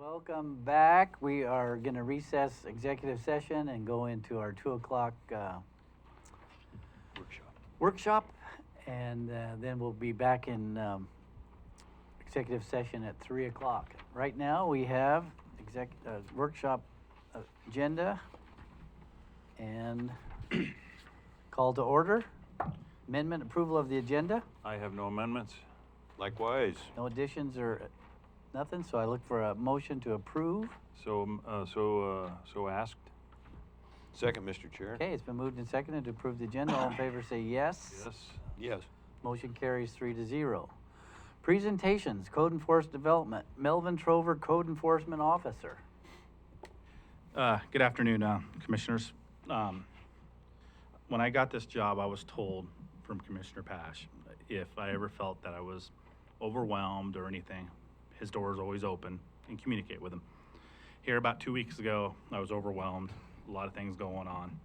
Welcome back. We are going to recess executive session and go into our 2 o'clock workshop. And then we'll be back in executive session at 3 o'clock. Right now we have workshop agenda and call to order. Amendment approval of the agenda. I have no amendments. Likewise. No additions or nothing, so I look for a motion to approve. So asked. Second, Mr. Chair. Okay, it's been moved and seconded to approve the agenda. All in favor say yes. Yes. Yes. Motion carries 3-0. Presentations, Code Enforcement Development. Melvin Trover, Code Enforcement Officer. Good afternoon, Commissioners. When I got this job, I was told from Commissioner Pash, if I ever felt that I was overwhelmed or anything, his door is always open, and communicate with him. Here about 2 weeks ago, I was overwhelmed, a lot of things going on.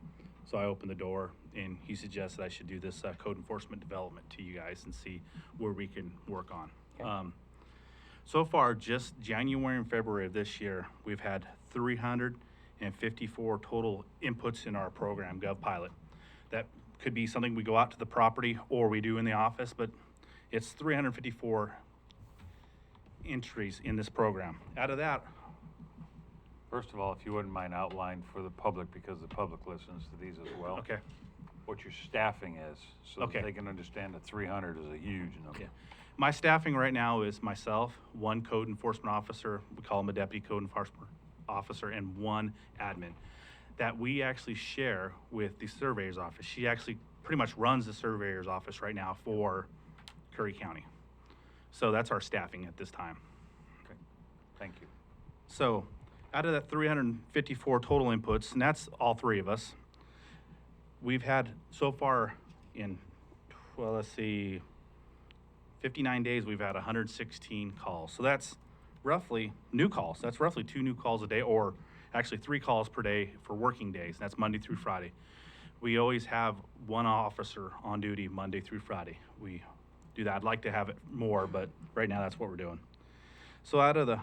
So I opened the door and he suggested I should do this code enforcement development to you guys and see where we can work on. Okay. So far, just January and February of this year, we've had 354 total inputs in our program, GovPilot. That could be something we go out to the property or we do in the office, but it's 354 entries in this program. Out of that, First of all, if you wouldn't mind outline for the public, because the public listens to these as well. okay. What your staffing is, so Okay. that they can understand that 300 is a huge number. Yeah. My staffing right now is myself, one code enforcement officer, we call him a deputy code enforcement officer, and one admin that we actually share with the surveyor's office. She actually pretty much runs the surveyor's office right now for Curry County. So that's our staffing at this time. Okay. Thank you. So out of that 354 total inputs, and that's all three of us, we've had so far in, well, let's see, 59 days, we've had 116 calls. So that's roughly new calls. That's roughly 2 new calls a day, or actually 3 calls per day for working days. And that's Monday through Friday. We always have one officer on duty Monday through Friday. We do that. I'd like to have it more, but right now that's what we're doing. So out of the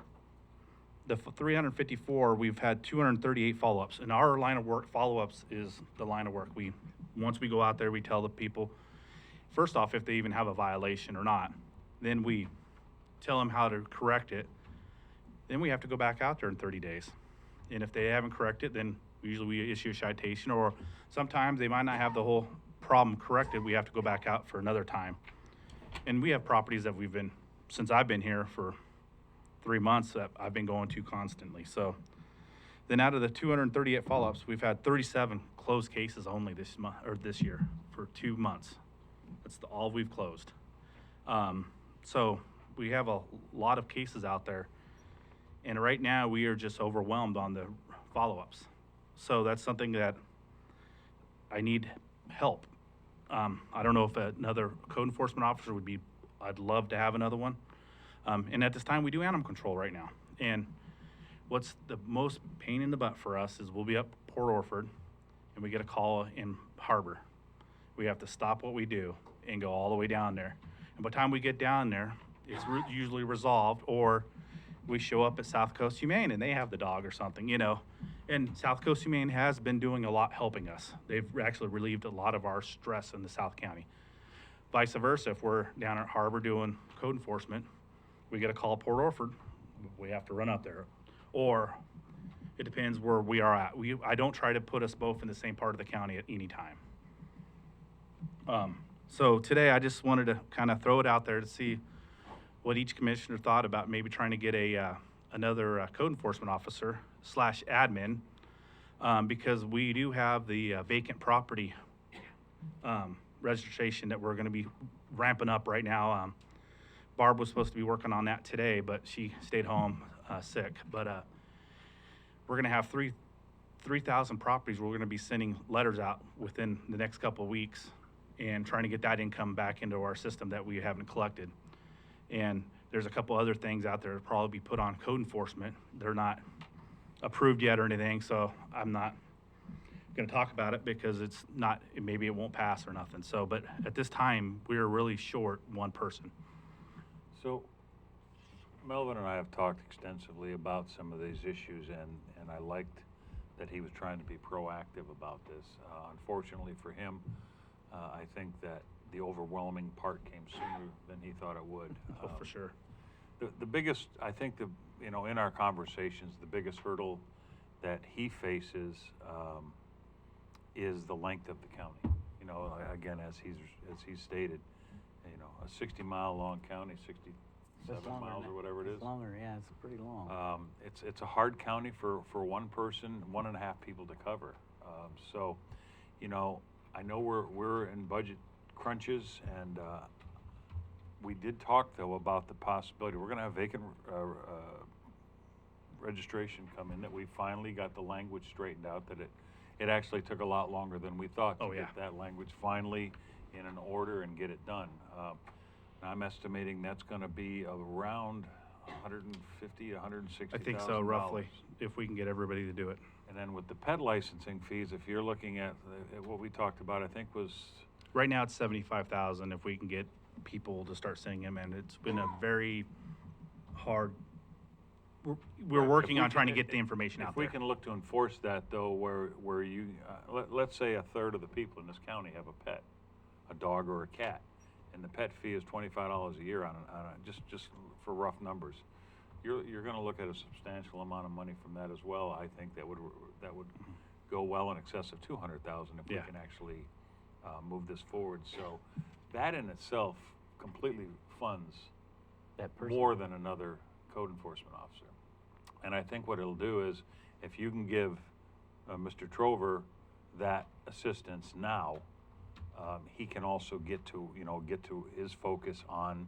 354, we've had 238 follow-ups. And our line of work, follow-ups is the line of work. Once we go out there, we tell the people, first off, if they even have a violation or not. Then we tell them how to correct it. Then we have to go back out there in 30 days. And if they haven't corrected, then usually we issue a citation, or sometimes they might not have the whole problem corrected. We have to go back out for another time. And we have properties that since I've been here for 3 months, that I've been going to constantly. So then out of the 238 follow-ups, we've had 37 closed cases only this month, or this year, for 2 months. That's all we've closed. So we have a lot of cases out there, and right now we are just overwhelmed on the follow-ups. So that's something that I need help. I don't know if another code enforcement officer I'd love to have another one. And at this time, we do animal control right now. And what's the most pain in the butt for us is we'll be up Port Orford, and we get a call in Harbor. We have to stop what we do and go all the way down there. And by the time we get down there, it's usually resolved, or we show up at South Coast Humane and they have the dog or something, And South Coast Humane has been doing a lot helping us. They've actually relieved a lot of our stress in the South County. Vice versa, if we're down at Harbor doing code enforcement, we get a call at Port Orford, we have to run up there. Or it depends where we are at. I don't try to put us both in the same part of the county at any time. So today I just wanted to kind of throw it out there to see what each commissioner thought about maybe trying to get another code enforcement officer / admin, because we do have the vacant property registration that we're going to be ramping up right now. Barb was supposed to be working on that today, but she stayed home sick. But we're going to have 3,000 properties we're going to be sending letters out within the next couple of weeks and trying to get that income back into our system that we haven't collected. And there's a couple other things out there that probably be put on code enforcement. They're not approved yet or anything, so I'm not going to talk about it because maybe it won't pass or nothing. So, but at this time, we're really short one person. So Melvin and I have talked extensively about some of these issues, and I liked that he was trying to be proactive about this. Unfortunately for him, I think that the overwhelming part came sooner than he thought it would. Oh, for sure. The biggest, I think, in our conversations, the biggest hurdle that he faces is the length of the county. You know, again, as he's stated, you know, a 60-mile long county, 67 miles or whatever it is. It's longer, yeah, it's pretty long. It's a hard county for one person, 1.5 people to cover. So, you know, I know we're in budget crunches, and we did talk though about the possibility. We're going to have vacant registration come in, that we finally got the language straightened out, that it actually took a lot longer than we thought to get that language finally in an order and get it done. I'm estimating that's going to be around 150, 160. I think so, roughly, if we can get everybody to do it. And then with the pet licensing fees, if you're looking at what we talked about, I think was Right now, it's 75,000 if we can get people to start sending them in. It's been a very hard, we're working on trying to get the information out If we there. can look to enforce that though, where you, let's say 1/3 of the people in this county have a pet, a dog or a cat, and the pet fee is $25 a year on just for rough numbers. You're gonna look at a substantial amount of money from that as well. I think that would go well in excess of 200,000 if we can actually move this forward. So that in itself completely funds That person. more than another code enforcement officer. And I think what it'll do is, if you can give Mr. Trover that assistance now, he can also get to his focus on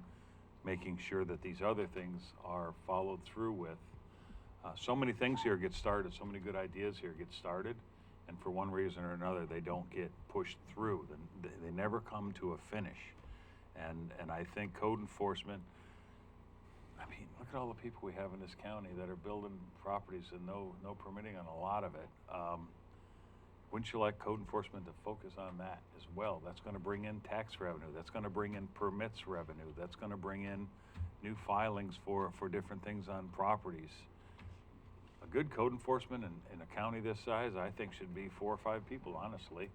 making sure that these other things are followed through with. So many things here get started, so many good ideas here get started, and for one reason or another, they don't get pushed through. They never come to a finish. And I think code enforcement, I mean, look at all the people we have in this county that are building properties and no permitting on a lot of it. Wouldn't you like code enforcement to focus on that as well? That's going to bring in tax revenue. That's going to bring in permits revenue. That's going to bring in new filings for different things on properties. A good code enforcement in a county this size, I think, should be 4 or 5 people, honestly.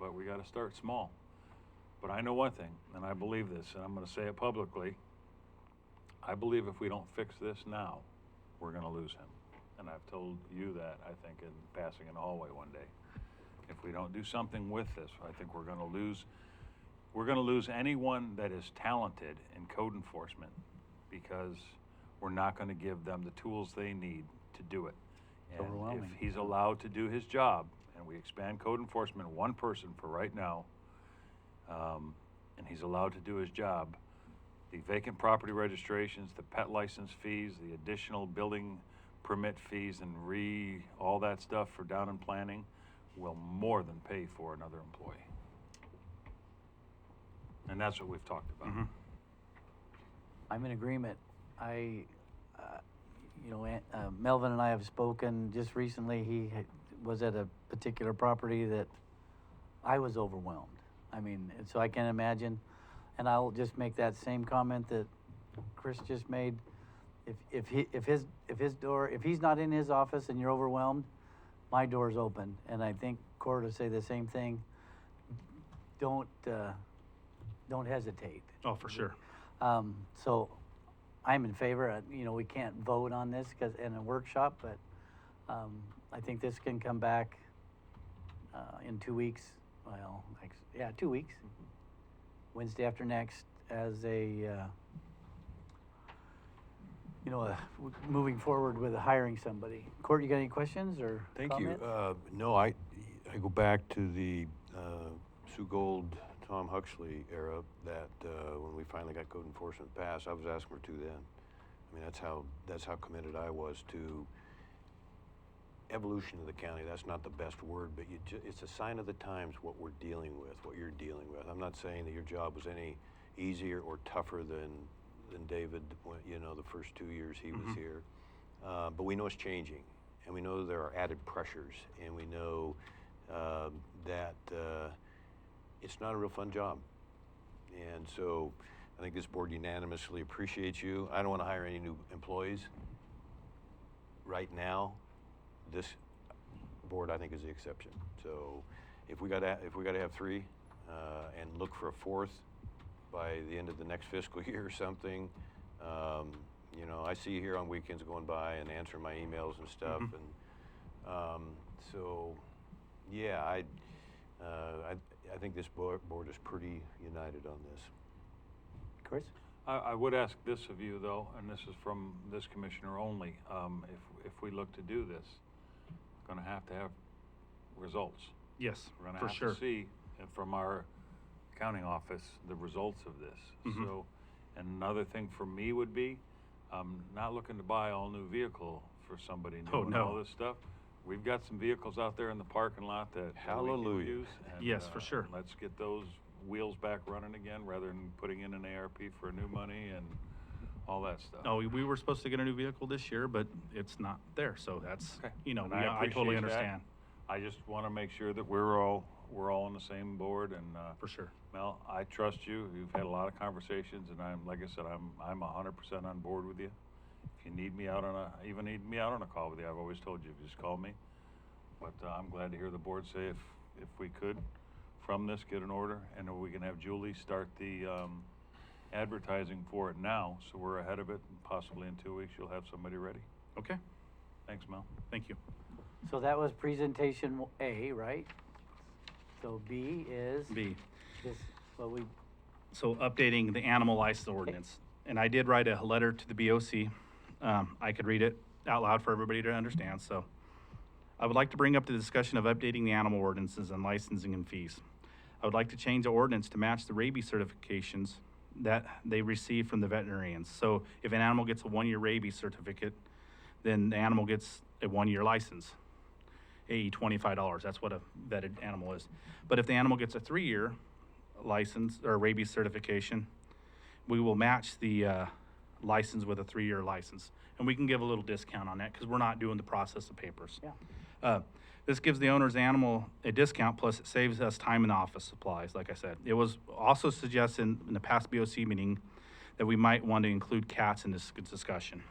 But we got to start small. But I know one thing, and I believe this, and I'm going to say it publicly. I believe if we don't fix this now, we're going to lose him. And I've told you that, I think, in passing in the hallway one day. If we don't do something with this, I think we're going to lose anyone that is talented in code enforcement, because we're not going to give them the tools they need to do it. And Overwhelming. if he's allowed to do his job, and we expand code enforcement 1 person for right now, and he's allowed to do his job, the vacant property registrations, the pet license fees, the additional building permit fees, and all that stuff for down and planning will more than pay for another employee. And that's what we've talked about. Mhm. I'm in agreement. Melvin and I have spoken just recently. He was at a particular property that I was overwhelmed. I mean, and so I can imagine, and I'll just make that same comment that Chris just made. If he's not in his office and you're overwhelmed, my door's open, and I think Cora to say the same thing. Don't hesitate. Oh, for sure. So I'm in favor. We can't vote on this in a workshop, but I think this can come back in 2 weeks. Well, 2 weeks. Wednesday after next, as moving forward with hiring somebody. Court, you got any questions or Thank comments? you. No, I go back to the Sue Gold, Tom Huxley era, that when we finally got code enforcement passed, I was asking for 2 then. I mean, that's how committed I was to evolution of the county. That's not the best word, but it's a sign of the times what we're dealing with, what you're dealing with. I'm not saying that your job was any easier or tougher than David, the first 2 years he was here. But we know it's changing, and we know there are added pressures, and we know that it's not a real fun job. And so I think this board unanimously appreciates you. I don't want to hire any new employees. Right now, this board, I think, is the exception. So if we got to have three and look for a fourth by the end of the next fiscal year or something, you know, I see you here on weekends going by and answering my emails and stuff, and so yeah, I think this board is pretty united on this. Chris? I would ask this of you, though, and this is from this commissioner only. If we look to do this, we're going to have results. Yes, We're going for to sure. have to see from our accounting office the results of this. So, and another thing for me would be, I'm not looking to buy all new vehicle for somebody new Oh, and no. all this stuff. We've got some vehicles out there in the parking lot that we Hallelujah. can use. And, Yes, for sure. Let's get those wheels back running again rather than putting in an ARP for new money and all that stuff. Oh, we were supposed to get a new vehicle this year, but it's not there, so that's, Okay. you know, And I totally appreciate that. understand, I just want to make sure that we're all on the same board, and for sure. Mel, I trust you. You've had a lot of conversations, and like I said, I'm 100% on board with you. If you need me out on a call with you, I've always told you, just call me. But I'm glad to hear the board say if we could, from this, get an order, and then we can have Julie start the advertising for it now, so we're ahead of it, and possibly in 2 weeks you'll have somebody ready. Okay, Thanks, Mel. thank you. So that was presentation A, right? So B is B, this, what we, so updating the animal license ordinance. And I did write a letter to the BOC. I could read it out loud for everybody to understand, so. I would like to bring up the discussion of updating the animal ordinances and licensing and fees. I would like to change the ordinance to match the rabies certifications that they receive from the veterinarians. So if an animal gets a 1-year rabies certificate, then the animal gets a 1-year license, $25. That's what a vetted animal is. But if the animal gets a 3-year license or rabies certification, we will match the license with a 3-year license. And we can give a little discount on that because we're not doing the process of papers. yeah. This gives the owner's animal a discount, plus it saves us time in office supplies, like I said. It was also suggested in the past BOC meeting that we might want to include cats in this discussion.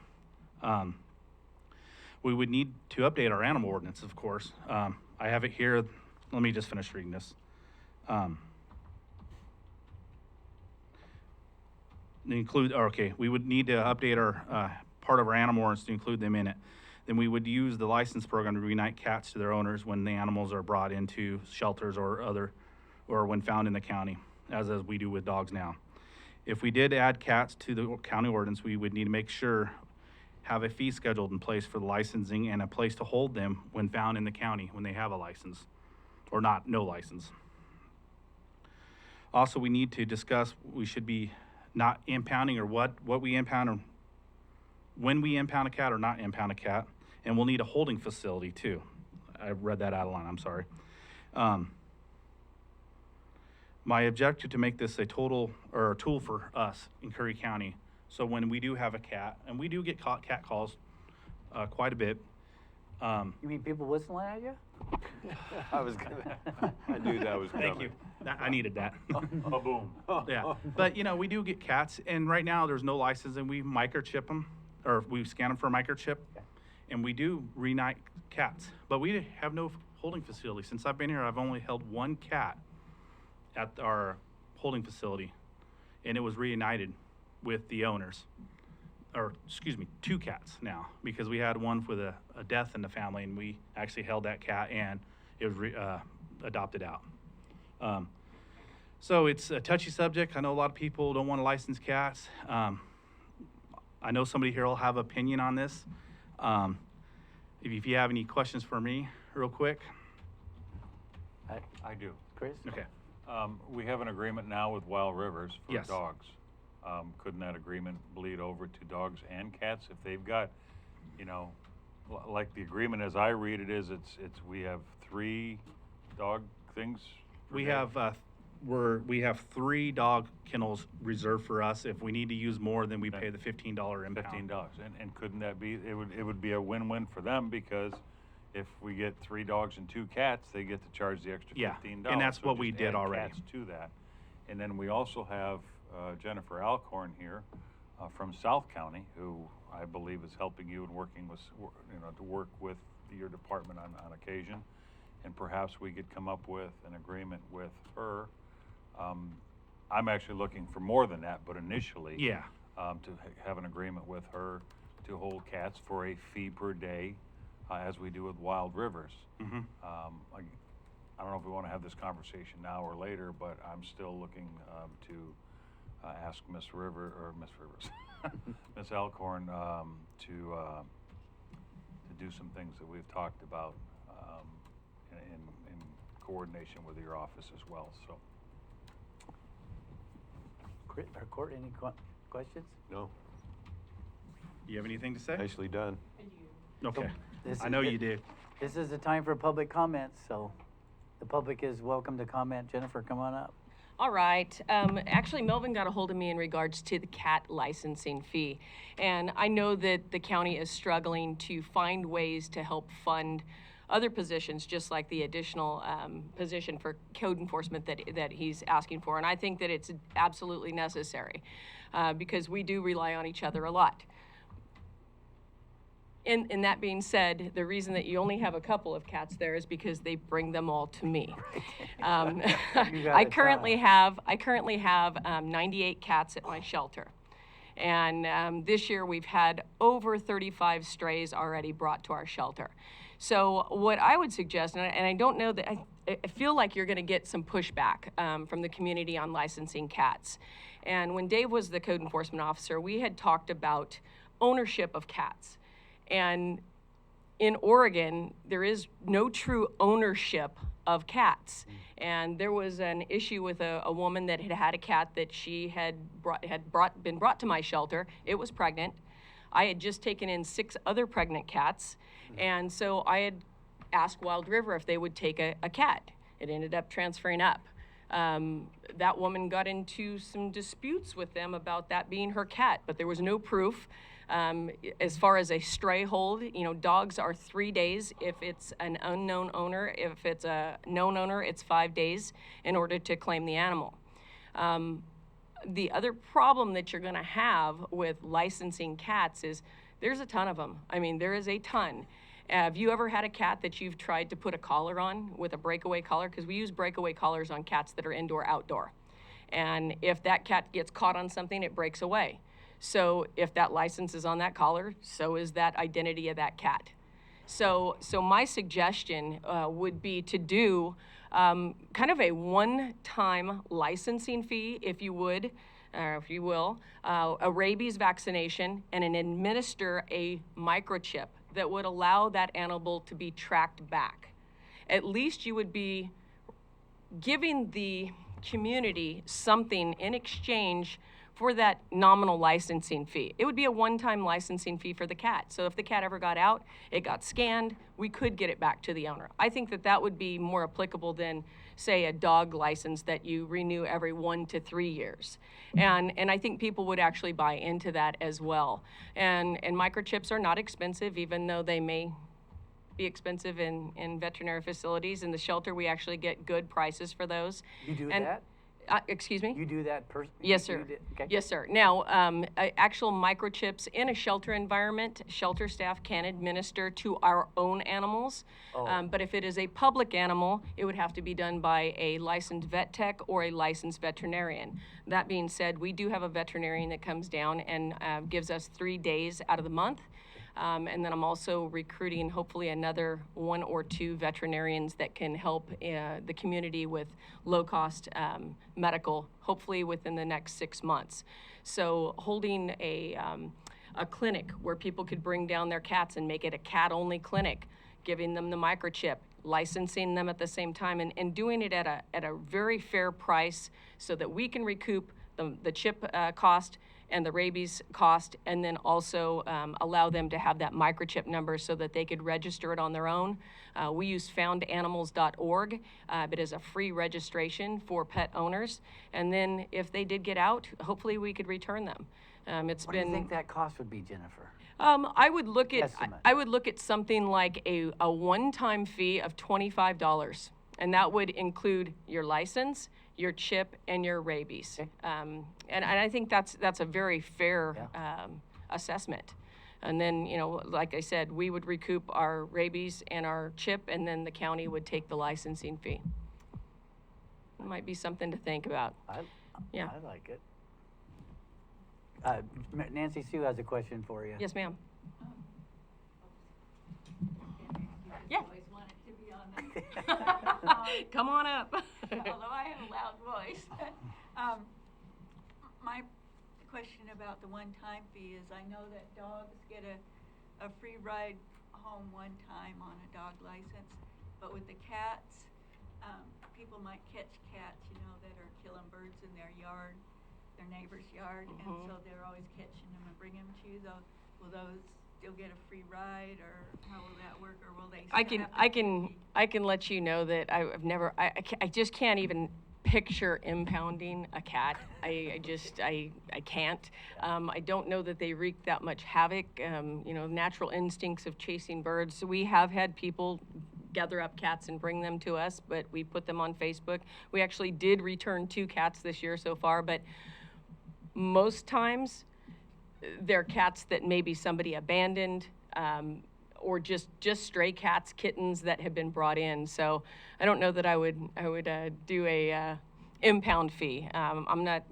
We would need to update our animal ordinance, of course. I have it here. Let me just finish reading this. We would need to update our part of our animal ordinance to include them in it. Then we would use the license program to reunite cats to their owners when the animals are brought into shelters or when found in the county, as we do with dogs now. If we did add cats to the county ordinance, we would need to make sure have a fee scheduled in place for the licensing and a place to hold them when found in the county when they have a license or no license. Also, we need to discuss we should be not impounding or what we impound or when we impound a cat or not impound a cat. And we'll need a holding facility too. I read that out of line, I'm sorry. My objective to make this a tool for us in Curry County. So when we do have a cat, and we do get cat calls quite a bit. You mean people whistling at you? I knew that was coming. Thank you. I needed that. Oh, boom. Yeah, but you know, we do get cats, and right now there's no license, and we microchip them, or we scan them for a microchip, and we do reunite cats. But we have no holding facility. Since I've been here, I've only held 1 cat at our holding facility, and it was reunited with the owners. Or, excuse me, 2 cats now, because we had one with a death in the family, and we actually held that cat, and it was adopted out. So it's a touchy subject. I know a lot of people don't want to license cats. I know somebody here will have opinion on this. If you have any questions for me, real quick. I do. Chris? Okay. We have an agreement now with Wild Rivers for Yes. dogs. Couldn't that agreement bleed over to dogs and cats if they've got, you know, like the agreement as I read it is, we have 3 dog things? per We day? we have 3 dog kennels reserved for us. If we need to use more, then we pay the $15 impound. $15. And couldn't that be, it would be a win-win for them, because if we get 3 dogs and 2 cats, they get to charge the extra $15. Yeah, and that's So what we just did add already. cats to that. And then we also have Jennifer Alcorn here from South County, who I believe is helping you and working with, to work with your department on occasion. And perhaps we could come up with an agreement with her. I'm actually looking for more than that, but initially, Yeah. To have an agreement with her to hold cats for a fee per day, as we do with Wild Rivers. Mm-hmm. I don't know if we want to have this conversation now or later, but I'm still looking to ask Miss Alcorn to do some things that we've talked about in coordination with your office as well. So. Court, any questions? No, Do you have anything to say? nicely done. Okay. This I is know the- you do. This is the time for public comments, so the public is welcome to comment. Jennifer, come on up. All right. Actually, Melvin got a hold of me in regards to the cat licensing fee. And I know that the county is struggling to find ways to help fund other positions, just like the additional position for code enforcement that he's asking for. And I think that it's absolutely necessary because we do rely on each other a lot. And that being said, the reason that you only have a couple of cats there is because they bring them all to me. You got I a currently child. have 98 cats at my shelter. And this year we've had over 35 strays already brought to our shelter. So what I would suggest, and I don't know that, I feel like you're gonna get some pushback from the community on licensing cats. And when Dave was the code enforcement officer, we had talked about ownership of cats. And in Oregon, there is no true ownership of cats. And there was an issue with a woman that had had a cat that she had been brought to my shelter. It was pregnant. I had just taken in 6 other pregnant cats. And so I had asked Wild River if they would take a cat. It ended up transferring up. That woman got into some disputes with them about that being her cat, but there was no proof. As far as a stray hold, dogs are 3 days if it's an unknown owner. If it's a known owner, it's 5 days in order to claim the animal. The other problem that you're gonna have with licensing cats is there's a ton of them. I mean, there is a ton. Have you ever had a cat that you've tried to put a collar on with a breakaway collar? Because we use breakaway collars on cats that are indoor, outdoor. And if that cat gets caught on something, it breaks away. So if that license is on that collar, so is that identity of that cat. So my suggestion would be to do kind of a one-time licensing fee, if you would, if you will, a rabies vaccination, and administer a microchip that would allow that animal to be tracked back. At least you would be giving the community something in exchange for that nominal licensing fee. It would be a one-time licensing fee for the cat. So if the cat ever got out, it got scanned, we could get it back to the owner. I think that would be more applicable than, say, a dog license that you renew every 1 to 3 years. And I think people would actually buy into that as well. And microchips are not expensive, even though they may be expensive in veterinary facilities. In the shelter, we actually get good prices for those. You do And- that? Excuse me? You do that personally? Yes, sir. Okay. Yes, sir. Now, actual microchips in a shelter environment, shelter staff can administer to our own animals. Oh. But if it is a public animal, it would have to be done by a licensed vet tech or a licensed veterinarian. That being said, we do have a veterinarian that comes down and gives us 3 days out of the month. And then I'm also recruiting hopefully another 1 or 2 veterinarians that can help the community with low-cost medical, hopefully within the next 6 months. So holding a clinic where people could bring down their cats and make it a cat-only clinic, giving them the microchip, licensing them at the same time, and doing it at a very fair price so that we can recoup the chip cost and the rabies cost, and then also allow them to have that microchip number so that they could register it on their own. We use foundanimals.org. It is a free registration for pet owners. And then if they did get out, hopefully we could return them. What do you think that cost would be, Jennifer? I would look at Estimate. I would look at something like a one-time fee of $25, and that would include your license, your chip, and your rabies. Okay. And I think that's a very fair assessment. And then, you know, like I said, we would recoup our rabies and our chip, and then the county would take the licensing fee. It might be something to think about. Yeah. I like it. Nancy Sue has a question for you. Yes, ma'am. Yeah. Always wanted to be on the Come on up. although I have a loud voice. My question about the one-time fee is I know that dogs get a free ride home one time on a dog license, but with the cats, people might catch cats, you know, that are killing birds in their yard, their neighbor's yard, and so they're always catching them and bringing them to you. Will those still get a free ride, or how will that work, or will they still have to I can let you know that I've never, I just can't even picture impounding a cat. I can't. I don't know that they wreak that much havoc. You know, natural instincts of chasing birds. So we have had people gather up cats and bring them to us, but we put them on Facebook. We actually did return 2 cats this year so far, but most times they're cats that maybe somebody abandoned, or just stray cats, kittens that have been brought in. So I don't know that I would do a impound fee. I'm not,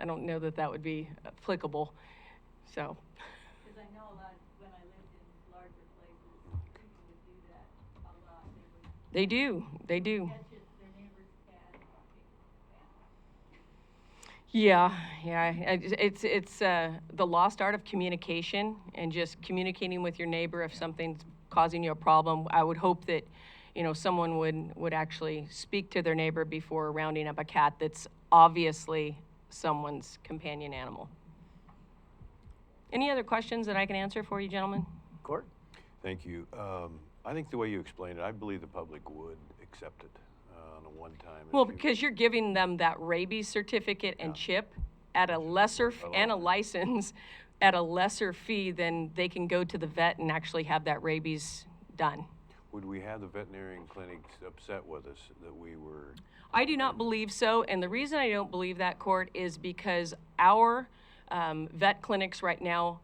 I don't know that would be applicable. So. Because I know a lot, when I lived in larger places, people would do that a lot. They do. They would catch it, their neighbor's cat, and take it to the family. It's the lost art of communication, and just communicating with your neighbor if something's causing you a problem. I would hope that, you know, someone would actually speak to their neighbor before rounding up a cat that's obviously someone's companion animal. Any other questions that I can answer for you, gentlemen? Court? Thank you. I think the way you explained it, I believe the public would accept it on a one-time. Well, because you're giving them that rabies certificate and chip at a lesser, and a license at a lesser fee than they can go to the vet and actually have that rabies done. Would we have the veterinarian clinics upset with us that we were? I do not believe so, and the reason I don't believe that, Court, is because our vet clinics right now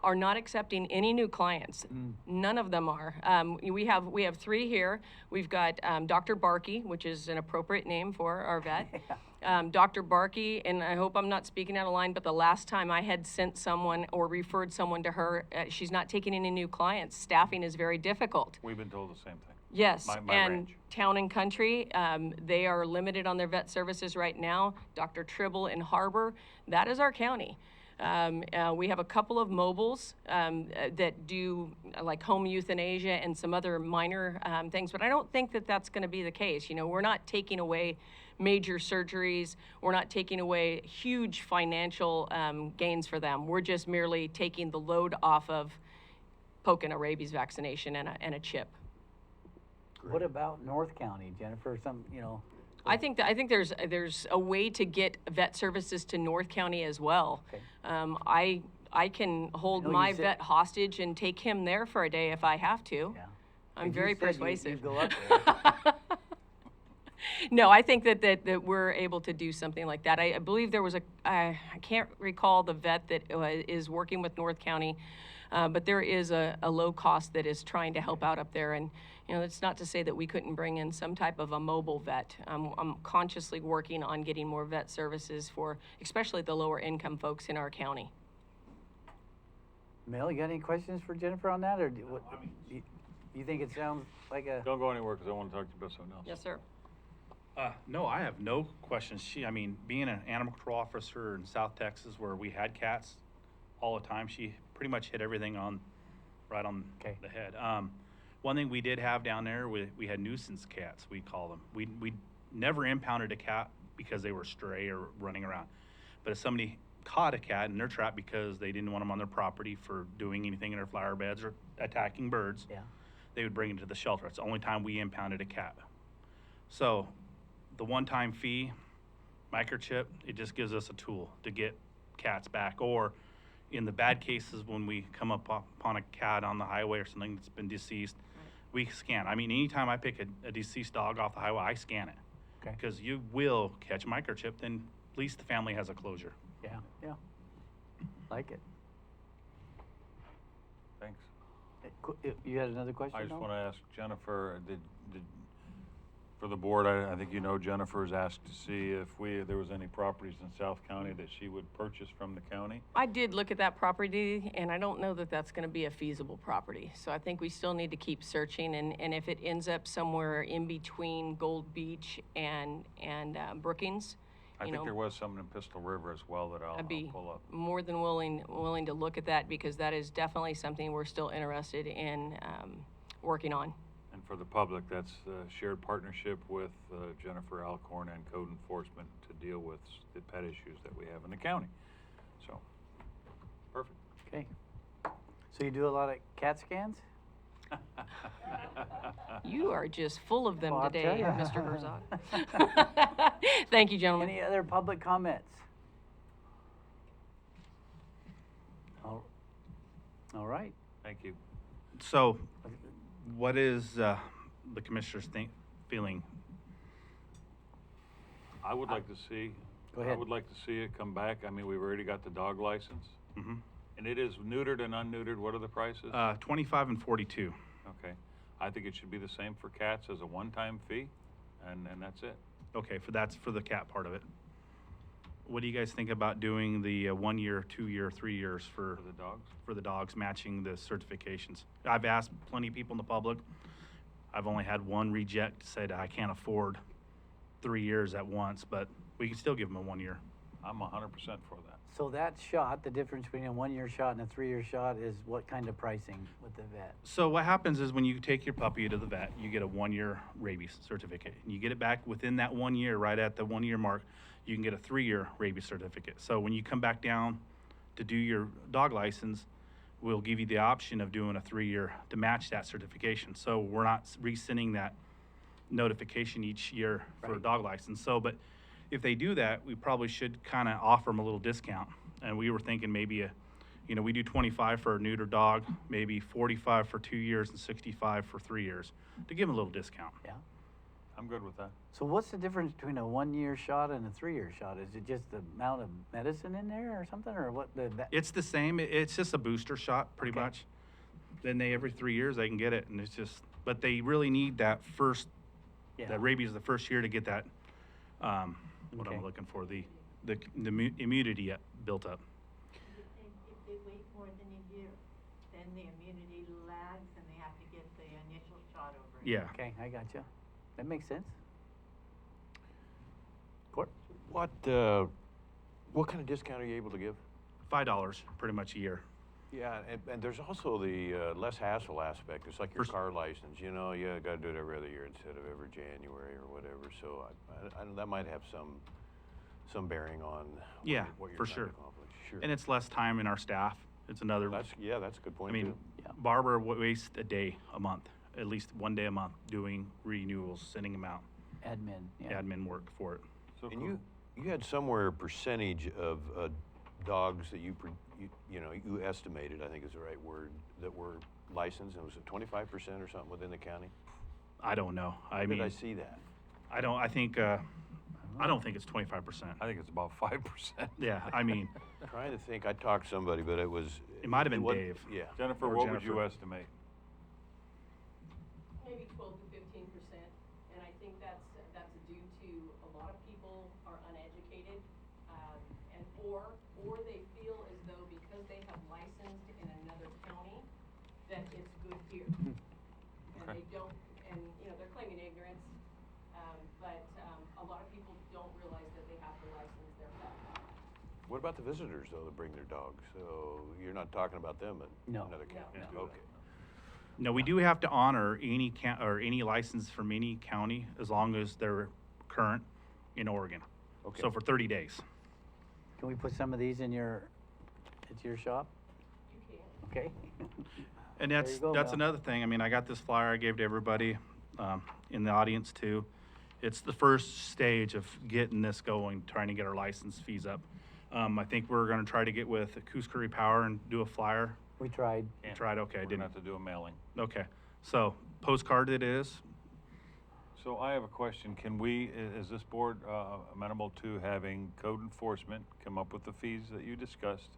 are not accepting any new clients. None of them are. We have 3 here. We've got Dr. Barkey, which is an appropriate name for our vet. Dr. Barkey, and I hope I'm not speaking out of line, but the last time I had sent someone or referred someone to her, she's not taking any new clients. Staffing is very difficult. We've been told the same thing. Yes, My and ranch. Town and Country, they are limited on their vet services right now. Dr. Tribble in Harbor, that is our county. We have a couple of mobiles that do like home euthanasia and some other minor things, but I don't think that that's going to be the case. You know, we're not taking away major surgeries. We're not taking away huge financial gains for them. We're just merely taking the load off of poking a rabies vaccination and a chip. What about North County, Jennifer? I think there's a way to get vet services to North County as well. Okay. I can hold I know you my said- vet hostage and take him there for a day if I have to. Yeah. I'm And you very said persuasive. you'd go up there. No, I think that we're able to do something like that. I believe there was I can't recall the vet that is working with North County, but there is a low cost that is trying to help out up there. And, you know, it's not to say that we couldn't bring in some type of a mobile vet. I'm consciously working on getting more vet services for especially the lower income folks in our county. Mel, you got any questions for Jennifer on that, or you think it sounds like a? Don't go anywhere because I want to talk to you about something else. Yes, sir. No, I have no questions. Being an animal control officer in South Texas where we had cats all the time, she pretty much hit everything right on Okay. the head. One thing we did have down there, we had nuisance cats, we call them. We never impounded a cat because they were stray or running around. But if somebody caught a cat in their trap because they didn't want them on their property for doing anything in their flower beds or attacking birds, Yeah. they would bring it to the shelter. It's the only time we impounded a cat. So the one-time fee, microchip, it just gives us a tool to get cats back. Or in the bad cases, when we come upon a cat on the highway or something that's been deceased, we scan. Anytime I pick a deceased dog off the highway, I scan it. Okay. Because you will catch microchip, then at least the family has a closure. Yeah, yeah. Like it. Thanks. You had another question? I just Noel? want to ask Jennifer, for the board, I think you know Jennifer's asked to see if there was any properties in South County that she would purchase from the county. I did look at that property, and I don't know that that's gonna be a feasible property. So I think we still need to keep searching, and if it ends up somewhere in between Gold Beach and Brookings, I you think know, there was some in Pistol River as well that I'll I'd be pull up. more than willing to look at that, because that is definitely something we're still interested in, working on. And for the public, that's a shared partnership with Jennifer Alcorn and Code Enforcement to deal with the pet issues that we have in the county. So, perfect. Okay. So you do a lot of CAT scans? You are just full of them Oh, I'll today, tell ya. Mr. Herzog. Thank you, gentlemen. Any other public comments? All right. Thank you. So, what is the commissioners feeling? I would like to see. Go ahead. I would like to see it come back. I mean, we've already got the dog license. Mm-hmm. And it is neutered and unneutered. What are the prices? 25 and 42. Okay. I think it should be the same for cats as a one-time fee, and that's it. Okay, that's for the cat part of it. What do you guys think about doing the 1 year, 2 year, 3 years For the dogs? for the dogs, matching the certifications? I've asked plenty of people in the public. I've only had one reject, said I can't afford 3 years at once, but we can still give them a 1 year. I'm 100% for that. So that shot, the difference between a 1 year shot and a 3 year shot is what kind of pricing with the vet? So what happens is when you take your puppy to the vet, you get a 1 year rabies certificate. And you get it back within that 1 year, right at the 1 year mark, you can get a 3 year rabies certificate. So when you come back down to do your dog license, we'll give you the option of doing a 3 year to match that certification. So we're not resending that notification each year for a Right. dog license. So, but if they do that, we probably should kind of offer them a little discount. And we were thinking maybe we do 25 for a neuter dog, maybe 45 for 2 years and 65 for 3 years to give them a little discount. Yeah. I'm good with that. So what's the difference between a 1 year shot and a 3 year shot? Is it just the amount of medicine in there or something, or what the vet? It's the same. It's just a booster shot, pretty Okay. much. Then every 3 years they can get it, and it's just. But they really need that first, Yeah. that rabies the first year to get that. What Okay. I'm looking for, the immunity built up. If they wait more than a year, then the immunity lags and they have to get the initial shot over again. Yeah. Okay, I got you. That makes sense. Court? What kind of discount are you able to give? $5 pretty much a year. Yeah, and there's also the less hassle aspect. It's like your Pers- car license, you got to do it every other year instead of every January or whatever. So that might have some bearing on Yeah, what you're for trying sure. to accomplish. Sure. And it's less time in our staff. It's another. that's a good I point mean, too. Yeah. Barbara wastes a day a month, at least 1 day a month, doing renewals, sending them out, Admin, yeah. admin work for it. So And cool. you had somewhere a percentage of dogs that you estimated, I think is the right word, that were licensed, and was it 25% or something within the county? I don't know. Where did I see that? I don't. I think. I don't think it's 25%. I think it's about 5%. Yeah. I mean, Trying to think, I talked to somebody, but it was. It might have been wasn't- Dave. Yeah. Jennifer, Or what would you Jennifer. estimate? Maybe 12 to 15%, and I think that's due to a lot of people are uneducated, or they feel as though because they have licensed in another county, that it's good here. And Okay. they don't, and they're claiming ignorance, but a lot of people don't realize that they have to license their pet. What about the visitors, though, that bring their dogs? So you're not talking about them in No. another No. county? No. Okay. no, we do have to honor any license from any county as long as they're current in Oregon. Okay. So for 30 days. Can we put some of these at your shop? You can. Okay. And There that's you go, that's Mel. another thing. I mean, I got this flyer I gave to everybody in the audience too. It's the first stage of getting this going, trying to get our license fees up. I think we're going to try to get with Curry Power and do a flyer. We tried. Can't. Tried, okay, We're gonna didn't. have to do a mailing. Okay, so postcard it is. So I have a question. Can we, is this board amenable to having code enforcement come up with the fees that you discussed,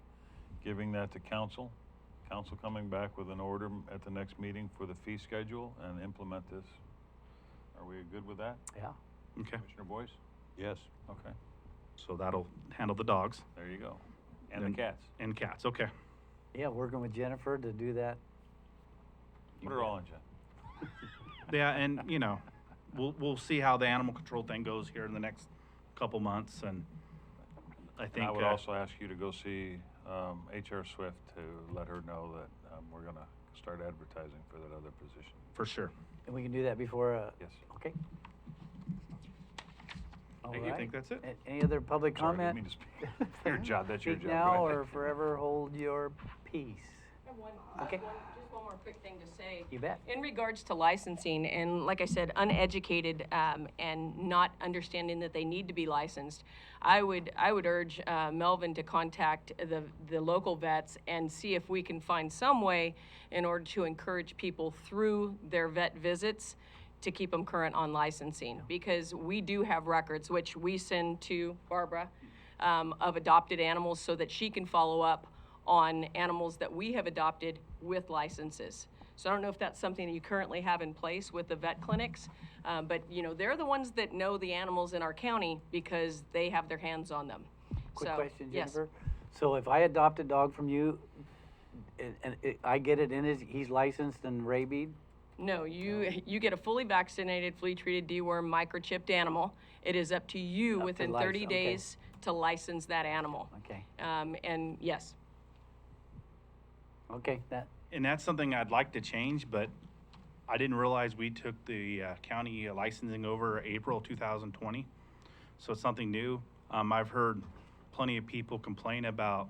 giving that to council? Council coming back with an order at the next meeting for the fee schedule and implement this? Are we good with that? Yeah. Okay, Commissioner Boyce? Yes. Okay, so that'll handle the dogs there you go. And the Then- cats. and cats, okay. Yeah, working with Jennifer to do that. Put it all on, Jen. Yeah, and, you know, we'll see how the animal control thing goes here in the next couple months, and I And think. I would also ask you to go see HR Swift to let her know that we're gonna start advertising for that other position. For sure. And we can do that before, Yes. okay? All Thank you. I right. think that's it. Any other public Sorry, comment? I didn't mean to speak. Your job, that's your Speak job. now Go ahead. or forever hold your peace. I have one, Okay. just one more quick thing to say. You bet. In regards to licensing, and like I said, uneducated and not understanding that they need to be licensed, I would urge Melvin to contact the local vets and see if we can find some way in order to encourage people through their vet visits to keep them current on licensing. Because we do have records, which we send to Barbara, of adopted animals so that she can follow up on animals that we have adopted with licenses. So I don't know if that's something that you currently have in place with the vet clinics, but you know, they're the ones that know the animals in our county because they have their hands on them. Quick So, question, yes. Jennifer. So if I adopt a dog from you, I get it in he's licensed and rabied? No, you get a fully vaccinated, flea treated, deworm, microchipped animal. It is up to you Up to within license, 30 okay. days to license that animal. Okay, And yes, okay, And that's something I'd like to change, but I didn't realize we took the county licensing over April 2020. So it's something new. I've heard plenty of people complain about,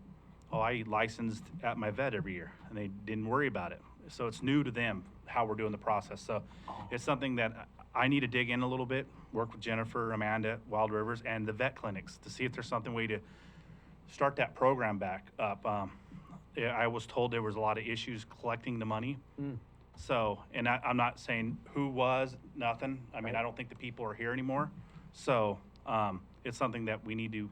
oh, I licensed at my vet every year, and they didn't worry about it. So it's new to them, how we're doing the process. So it's something that I need to dig in a little bit, work with Jennifer, Amanda, Wild Rivers, and the vet clinics to see if there's something way to start that program back up. Yeah, I was told there was a lot of issues collecting the money. So, and I'm not saying who was, nothing. I mean, I don't think the people are here anymore. So, it's something that we need to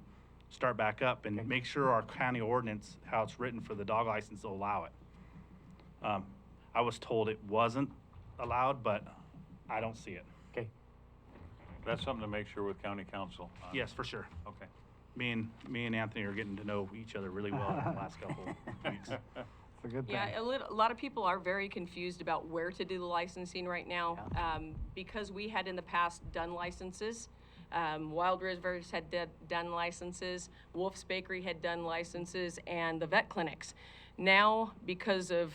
start back up and make sure our county ordinance, how it's written for the dog license, will allow it. I was told it wasn't allowed, but I don't see it. okay. That's something to make sure with county council. Yes, for sure. Okay. Me and Anthony are getting to know each other really well in the last couple weeks. It's a good thing. yeah, a lot of people are very confused about where to do the licensing right now. Because we had in the past done licenses. Wild Rivers had done licenses, Wolf's Bakery had done licenses, and the vet clinics. Now, because of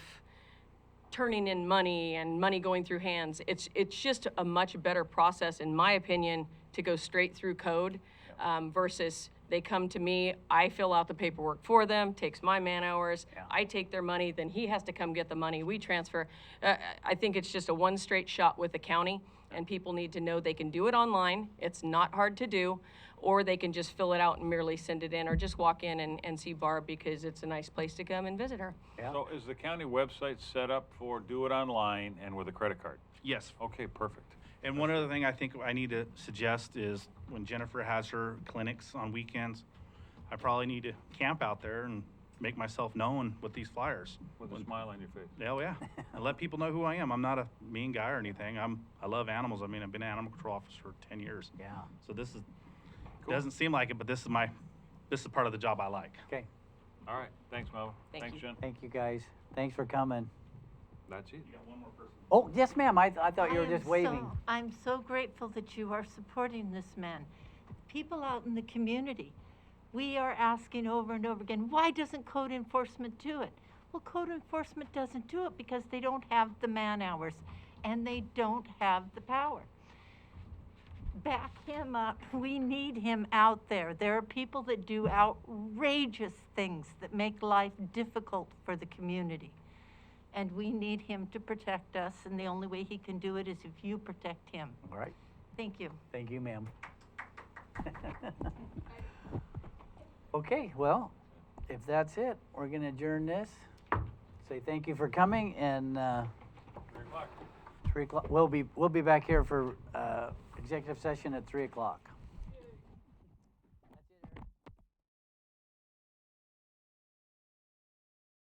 turning in money and money going through hands, it's just a much better process, in my opinion, to go straight through code versus they come to me, I fill out the paperwork for them, takes my man hours, I take their money, then he has to come get the money, we transfer. I think it's just a one straight shot with the county, and people need to know they can do it online, it's not hard to do, or they can just fill it out and merely send it in, or just walk in and see Barb because it's a nice place to come and visit her. Yeah. So is the county website set up for do it online and with a credit card? Yes. Okay, perfect. And one other thing I think I need to suggest is when Jennifer has her clinics on weekends, I probably need to camp out there and make myself known with these flyers. With a smile on your face. Oh, yeah. And let people know who I am. I'm not a mean guy or anything. I love animals. I mean, I've been an animal control officer for 10 years. Yeah, So this is, Cool. doesn't seem like it, but this is part of the job I like. okay. All right, thanks, Melvin. Thank Thanks, you. Jen. Thank you, guys. Thanks for coming. That's it. You got one more person. Oh, yes, ma'am. I thought you were I am just waving. I'm so grateful that you are supporting this man. People out in the community, we are asking over and over again, why doesn't code enforcement do it? Well, code enforcement doesn't do it because they don't have the man hours and they don't have the power. Back him up. We need him out there. There are people that do outrageous things that make life difficult for the community. And we need him to protect us, and the only way he can do it is if you protect him. All right. Thank you. Thank you, ma'am. Okay, well, if that's it, we're gonna adjourn this. Say thank you for coming, and 3 o'clock. 3 o'clock. We'll be back here for executive session at 3 o'clock.